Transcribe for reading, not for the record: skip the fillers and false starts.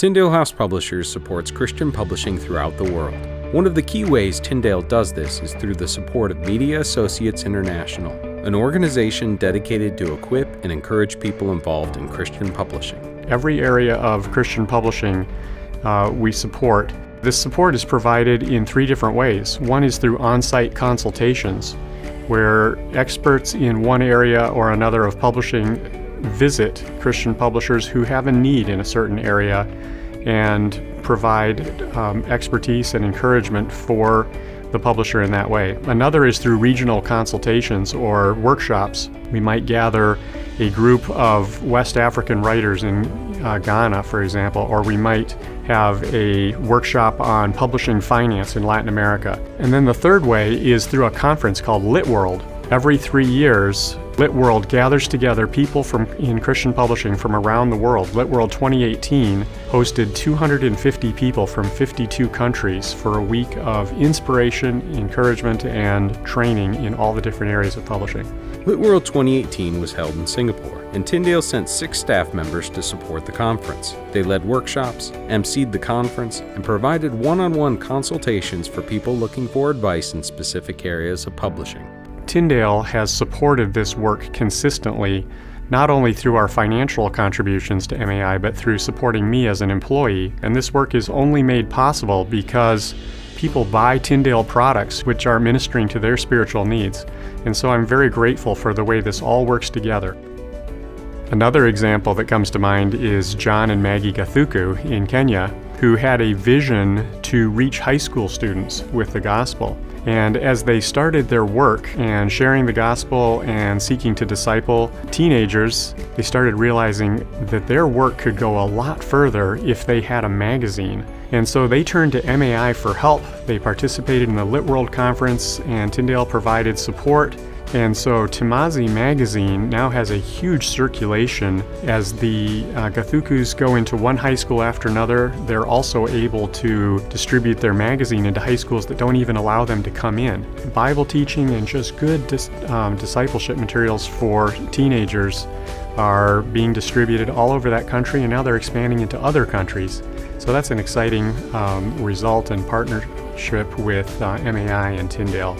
Tyndale House Publishers supports Christian publishing throughout the world. One of the key ways Tyndale does this is through the support of Media Associates International, an organization dedicated to equip and encourage people involved in Christian publishing. Every area of Christian publishing we support. This support is provided in three different ways. One is through on-site consultations, where experts in one area or another of publishing visit Christian publishers who have a need in a certain area and provide expertise and encouragement for the publisher in that way. Another is through regional consultations or workshops. We might gather a group of West African writers in Ghana, for example, or we might have a workshop on publishing finance in Latin America. And then the third way is through a conference called LittWorld. Every 3 years, LittWorld gathers together people in Christian publishing from around the world. LittWorld 2018 hosted 250 people from 52 countries for a week of inspiration, encouragement, and training in all the different areas of publishing. LittWorld 2018 was held in Singapore, and Tyndale sent 6 staff members to support the conference. They led workshops, emceed the conference, and provided one-on-one consultations for people looking for advice in specific areas of publishing. Tyndale has supported this work consistently, not only through our financial contributions to MAI, but through supporting me as an employee. And this work is only made possible because people buy Tyndale products which are ministering to their spiritual needs. And so I'm very grateful for the way this all works together. Another example that comes to mind is John and Maggie Gathuku in Kenya, who had a vision to reach high school students with the gospel. And as they started their work and sharing the gospel and seeking to disciple teenagers, they started realizing that their work could go a lot further if they had a magazine. And so they turned to MAI for help. They participated in the LittWorld conference, and Tyndale provided support. And so Timazi magazine now has a huge circulation. As the Gathukus go into one high school after another, they're also able to distribute their magazine into high schools that don't even allow them to come in. Bible teaching and just good discipleship materials for teenagers are being distributed all over that country, and now they're expanding into other countries. So that's an exciting result and partnership with MAI and Tyndale.